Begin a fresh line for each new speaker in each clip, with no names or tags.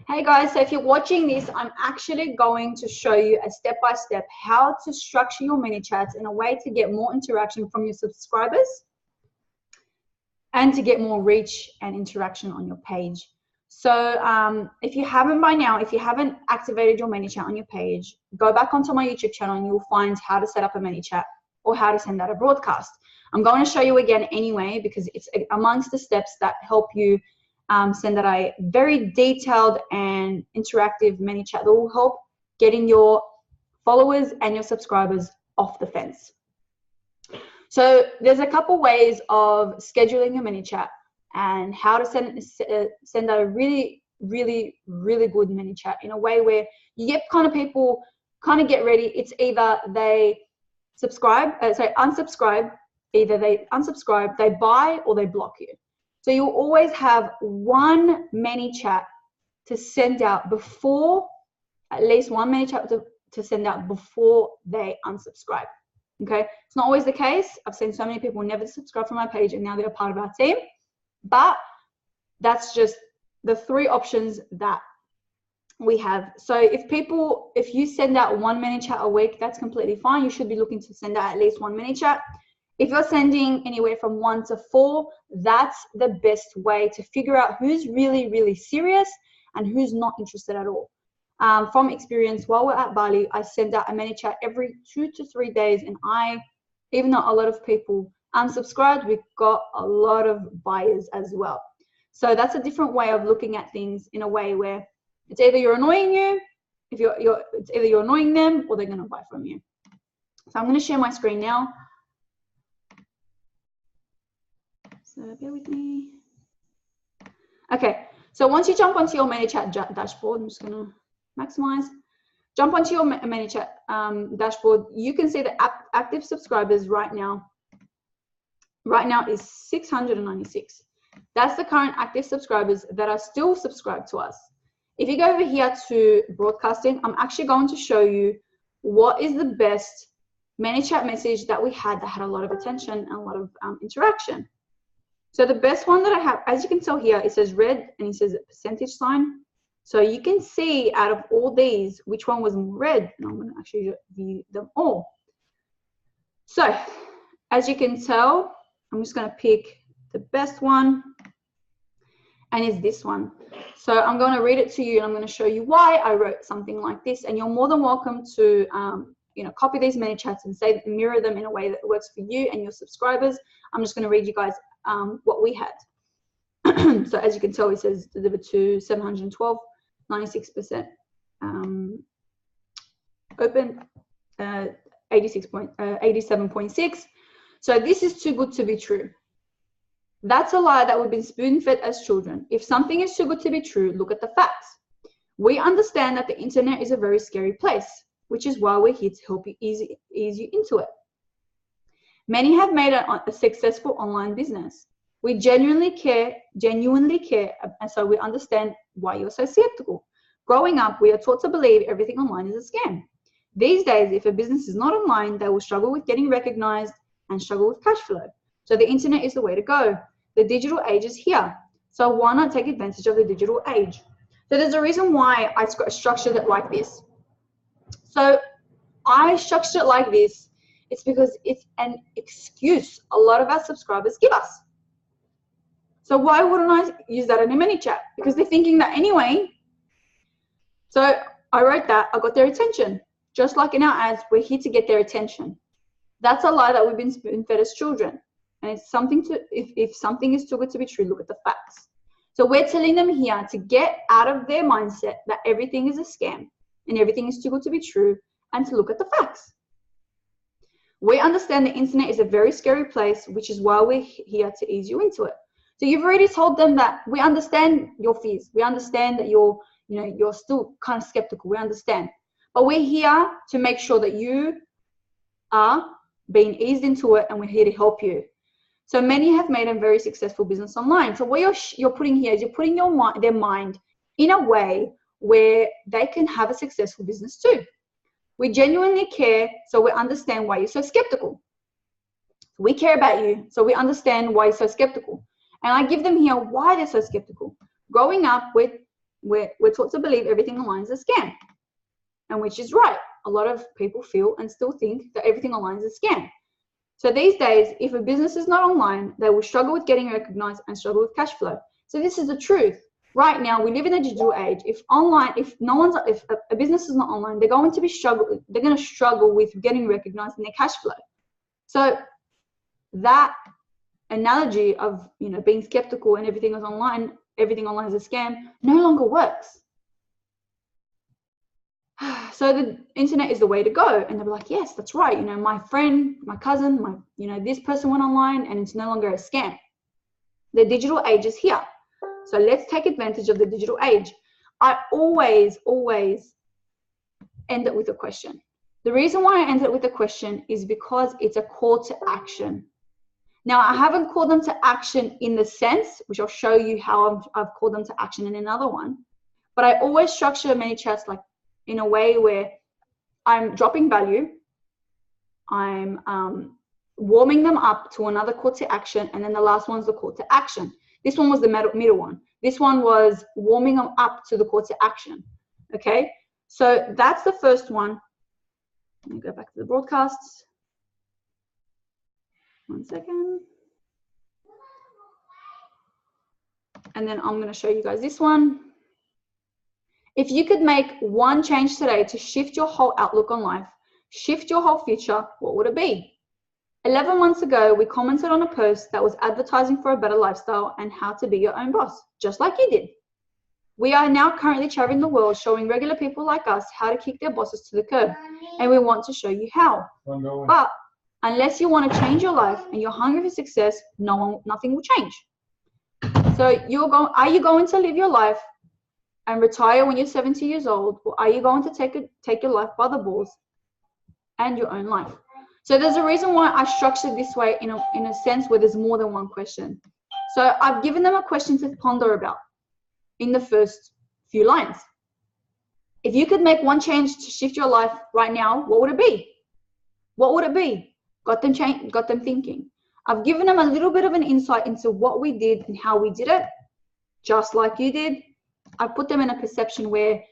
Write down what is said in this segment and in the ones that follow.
Hey guys, so if you're watching this, I'm actually going to show you a step-by-step how to structure your mini chats in a way to get more interaction from your subscribers and to get more reach and interaction on your page. So if you haven't by now, if you haven't activated your mini chat on your page, go back onto my YouTube channel and you'll find how to set up a mini chat or how to send out a broadcast. I'm going to show you again anyway because it's amongst the steps that help you send out a very detailed and interactive mini chat that will help getting your followers and your subscribers off the fence. So there's a couple ways of scheduling a mini chat and how to send out a really good mini chat in a way where you get people get ready. It's either they unsubscribe, either they unsubscribe, they buy, or they block you. So you'll always have one mini chat to send out before, at least one mini chat to send out before they unsubscribe. Okay, it's not always the case. I've seen so many people never subscribe from my page and now they're a part of our team. But that's just the three options that we have. So if you send out one mini chat a week, that's completely fine. You should be looking to send out at least one mini chat. If you're sending anywhere from 1 to 4, that's the best way to figure out who's really serious and who's not interested at all. From experience, while we're at Bali, I send out a mini chat every 2 to 3 days, and even though a lot of people unsubscribed, we got a lot of buyers as well. So that's a different way of looking at things in a way where it's either you're annoying it's either you're annoying them or they're going to buy from you. So I'm going to share my screen now. So bear with me. Okay, so once you jump onto your ManyChat dashboard, I'm just going to maximize. Jump onto your ManyChat dashboard. You can see the active subscribers right now. Right now is 696. That's the current active subscribers that are still subscribed to us. If you go over here to broadcasting, I'm actually going to show you what is the best ManyChat message that we had that had a lot of attention and a lot of interaction. So the best one that I have, as you can tell here, it says red and it says percentage sign. So you can see out of all these, which one was more red. And I'm going to actually view them all. So as you can tell, I'm just going to pick the best one. And it's this one. So I'm going to read it to you and I'm going to show you why I wrote something like this. And you're more than welcome to copy these many chats and mirror them in a way that works for you and your subscribers. I'm just going to read you guys what we had. So as you can tell, it says delivered to 712, 96% open, 87.6. So this is too good to be true. That's a lie that we've been spoon-fed as children. If something is too good to be true, look at the facts. We understand that the internet is a very scary place, which is why we're here to help you ease you into it. Many have made a successful online business. We genuinely care, and so we understand why you're so skeptical. Growing up, we are taught to believe everything online is a scam. These days, if a business is not online, they will struggle with getting recognized and struggle with cash flow. So the internet is the way to go. The digital age is here. So why not take advantage of the digital age? So there's a reason why I structured it like this. So I structured it like this. It's because it's an excuse a lot of our subscribers give us. So why wouldn't I use that in a mini chat? Because they're thinking that anyway. So I wrote that, I got their attention. Just like in our ads, we're here to get their attention. That's a lie that we've been spoon-fed as children. And it's something if something is too good to be true, look at the facts. So we're telling them here to get out of their mindset that everything is a scam and everything is too good to be true, and to look at the facts. We understand the internet is a very scary place, which is why we're here to ease you into it. So you've already told them that we understand your fears. We understand that you're still kind of skeptical. We understand. But we're here to make sure that you are being eased into it, and we're here to help you. So many have made a very successful business online. So what you're putting here is you're putting their mind in a way where they can have a successful business too. We genuinely care, so we understand why you're so skeptical. We care about you, so we understand why you're so skeptical. And I give them here why they're so skeptical. Growing up with We're taught to believe everything online is a scam, and which is right. A lot of people feel and still think that everything online is a scam. So these days, if a business is not online, they will struggle with getting recognized and struggle with cash flow. So this is the truth. Right now, we live in a digital age. If a business is not online, they're going to struggle with getting recognized in their cash flow. So that analogy of being skeptical and everything online is a scam no longer works. So the internet is the way to go, and they'll be like, yes, that's right. My friend, my cousin, this person went online, and it's no longer a scam. The digital age is here. So let's take advantage of the digital age. I always end it with a question. The reason why I end it with a question is because it's a call to action. Now, I haven't called them to action in the sense, which I'll show you how I've called them to action in another one, but I always structure many chats like in a way where I'm dropping value, I'm warming them up to another call to action, and then the last one's the call to action. This one was the middle one. This one was warming them up to the call to action. Okay, so that's the first one. Let me go back to the broadcasts. 1 second. And then I'm going to show you guys this one. If you could make one change today to shift your whole outlook on life, shift your whole future, what would it be? 11 months ago, we commented on a post that was advertising for a better lifestyle and how to be your own boss, just like you did. We are now currently traveling the world showing regular people like us how to kick their bosses to the curb, and we want to show you how. But unless you want to change your life and you're hungry for success, nothing will change. So are you going to live your life and retire when you're 70 years old, or are you going to take your life by the balls and your own life? So there's a reason why I structured this way in a sense where there's more than one question. So I've given them a question to ponder about in the first few lines. If you could make one change to shift your life right now, what would it be? What would it be? Got them thinking. I've given them a little bit of an insight into what we did and how we did it, just like you did. I put them in a perception where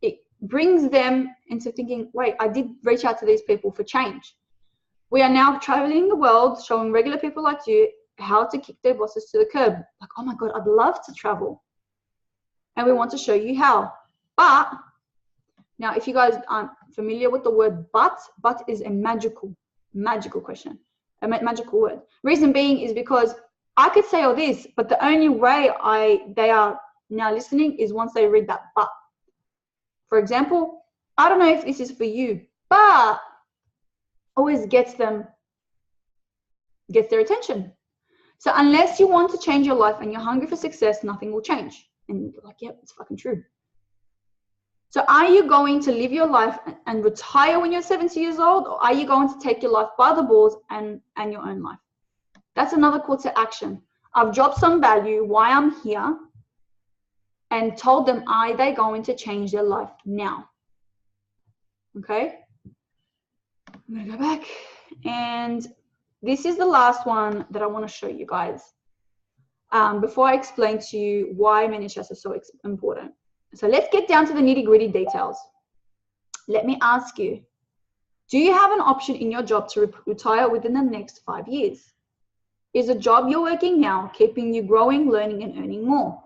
it brings them into thinking, wait, I did reach out to these people for change. We are now traveling the world, showing regular people like you how to kick their bosses to the curb. Like, oh my God, I'd love to travel. And we want to show you how. But now, if you guys aren't familiar with the word but is a magical question, a magical word. Reason being is because I could say all this, but the only way they are now listening is once they read that but. For example, I don't know if this is for you, but always gets their attention. So unless you want to change your life and you're hungry for success, nothing will change. And you're like, yep, it's fucking true. So are you going to live your life and retire when you're 70 years old, or are you going to take your life by the balls and your own life? That's another call to action. I've dropped some value, why I'm here, and told them, are they going to change their life now? Okay. I'm going to go back. And this is the last one that I want to show you guys before I explain to you why many chats are so important. So let's get down to the nitty-gritty details. Let me ask you, do you have an option in your job to retire within the next 5 years? Is the job you're working now keeping you growing, learning, and earning more?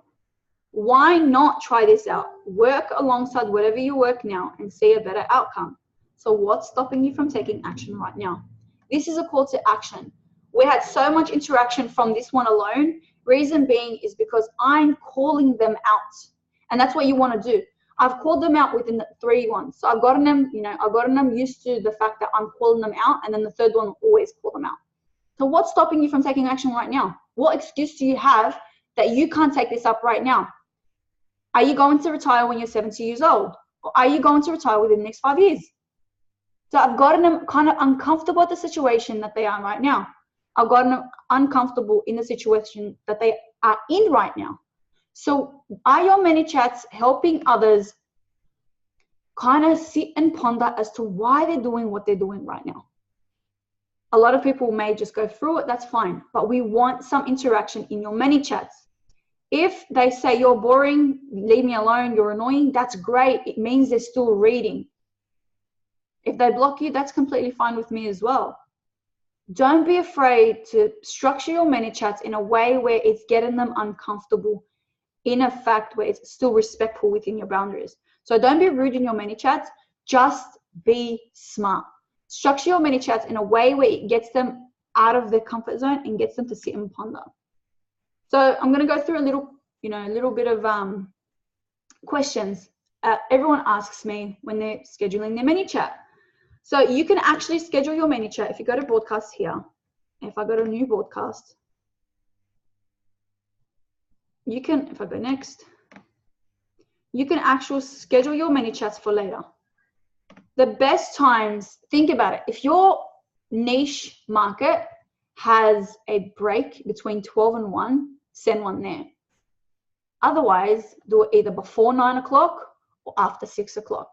Why not try this out? Work alongside whatever you work now and see a better outcome. So what's stopping you from taking action right now? This is a call to action. We had so much interaction from this one alone. Reason being is because I'm calling them out. And that's what you want to do. I've called them out within the 3 ones. So I've gotten them used to the fact that I'm calling them out, and then the third one will always call them out. So what's stopping you from taking action right now? What excuse do you have that you can't take this up right now? Are you going to retire when you're 70 years old? Or are you going to retire within the next 5 years? So I've gotten them kind of uncomfortable at the situation that they are right now. I've gotten them uncomfortable in the situation that they are in right now. So are your many chats helping others kind of sit and ponder as to why they're doing what they're doing right now? A lot of people may just go through it, that's fine. But we want some interaction in your many chats. If they say you're boring, leave me alone, you're annoying, that's great. It means they're still reading. If they block you, that's completely fine with me as well. Don't be afraid to structure your ManyChats in a way where it's getting them uncomfortable, in a fact where it's still respectful within your boundaries. So don't be rude in your ManyChats, just be smart. Structure your ManyChats in a way where it gets them out of their comfort zone and gets them to sit and ponder. So I'm going to go through a little bit of questions everyone asks me when they're scheduling their ManyChat. So you can actually schedule your ManyChat. If you go to broadcast here, if I go to new broadcast, you can, if I go next, you can actually schedule your ManyChats for later. The best times, think about it. If your niche market has a break between 12 and 1, send one there. Otherwise, do it either before 9 o'clock or after 6 o'clock.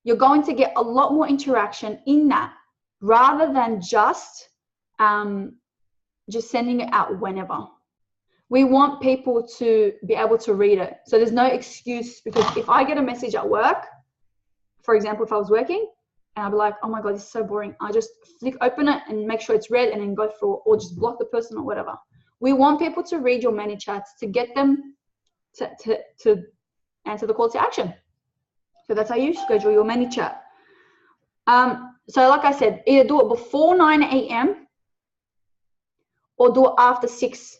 You're going to get a lot more interaction in that rather than just sending it out whenever. We want people to be able to read it. So there's no excuse, because if I get a message at work, for example, if I was working and I'd be like, oh my God, this is so boring. I just open it and make sure it's read and then go through, or just block the person or whatever. We want people to read your ManyChats to get them to answer the call to action. So that's how you schedule your ManyChat. So like I said, either do it before 9 a.m. or do it after 6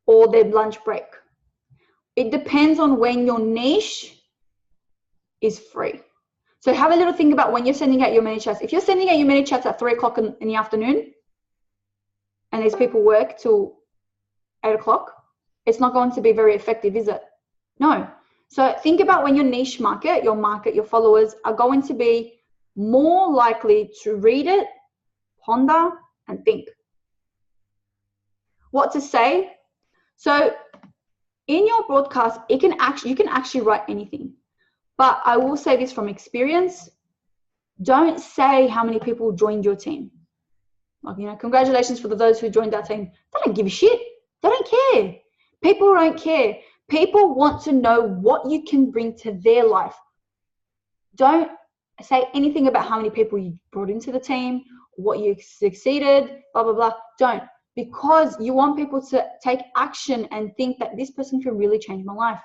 or their lunch break. It depends on when your niche is free. So have a little think about when you're sending out your ManyChats. If you're sending out your ManyChats at 3 o'clock in the afternoon and these people work till 8 o'clock, it's not going to be very effective, is it? No. So think about when your niche market, your followers are going to be more likely to read it, ponder, and think. What to say? So in your broadcast, you can actually write anything. But I will say this from experience, don't say how many people joined your team. Like, congratulations for those who joined that team. They don't give a shit. They don't care. People don't care. People want to know what you can bring to their life. Don't say anything about how many people you brought into the team, what you succeeded, blah, blah, blah. Don't. Because you want people to take action and think that this person can really change my life.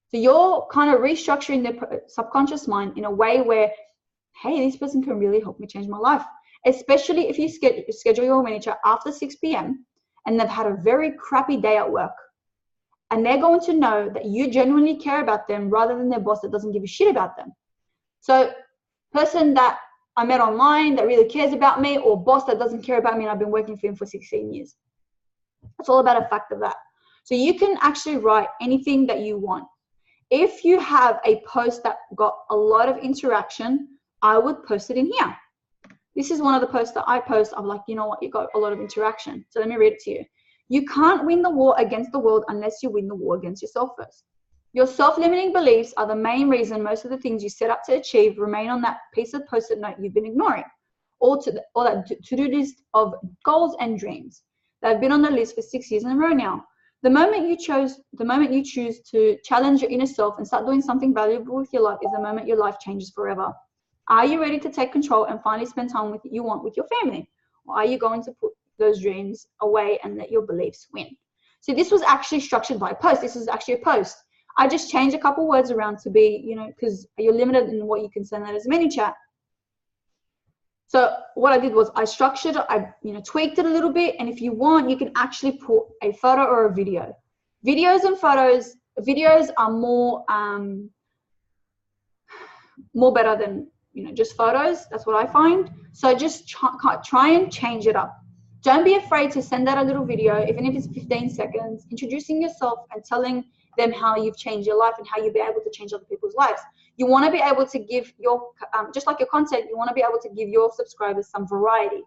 So you're kind of restructuring their subconscious mind in a way where, hey, this person can really help me change my life. Especially if you schedule your ManyChat after 6 p.m. and they've had a very crappy day at work. And they're going to know that you genuinely care about them rather than their boss that doesn't give a shit about them. So person that I met online that really cares about me, or boss that doesn't care about me and I've been working for him for 16 years. It's all about a fact of that. So you can actually write anything that you want. If you have a post that got a lot of interaction, I would post it in here. This is one of the posts that I post. I'm like, you know what, you got a lot of interaction. So let me read it to you. You can't win the war against the world unless you win the war against yourself first. Your self-limiting beliefs are the main reason most of the things you set out to achieve remain on that piece of post-it note you've been ignoring, or that to-do list of goals and dreams that have been on the list for 6 years in a row now. The moment you choose to challenge your inner self and start doing something valuable with your life is the moment your life changes forever. Are you ready to take control and finally spend time with you want with your family? Or are you going to put those dreams away and let your beliefs win? So this was actually structured by a post. This is actually a post. I just changed a couple words around to be, because you're limited in what you can send out as ManyChat. So what I did was I structured it, I tweaked it a little bit, and if you want, you can actually put a photo or a video. Videos are more better than just photos. That's what I find. So just try and change it up. Don't be afraid to send out a little video, even if it's 15 seconds, introducing yourself and telling them how you've changed your life and how you'll be able to change other people's lives. You want to be able to give your, just like your content, you want to be able to give your subscribers some variety,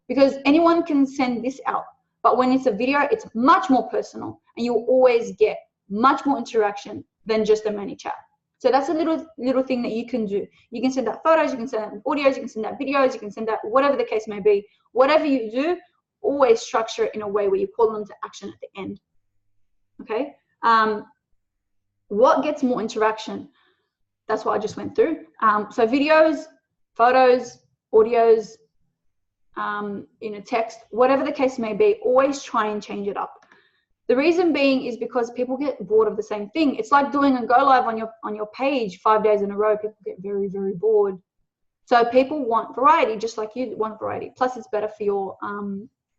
because anyone can send this out. But when it's a video, it's much more personal and you'll always get much more interaction than just a ManyChat. So that's a little thing that you can do. You can send out photos, you can send out audios, you can send out videos, you can send out whatever the case may be. Whatever you do, always structure it in a way where you call them to action at the end. Okay. What gets more interaction? That's what I just went through. So videos, photos, audios, text, whatever the case may be, always try and change it up. The reason being is because people get bored of the same thing. It's like doing a go live on your page 5 days in a row. People get very, very bored. So people want variety, just like you want variety. Plus, it's better for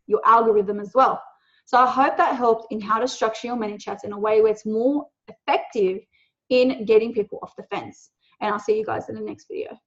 your algorithm as well. So I hope that helped in how to structure your ManyChats in a way where it's more effective in getting people off the fence. And I'll see you guys in the next video.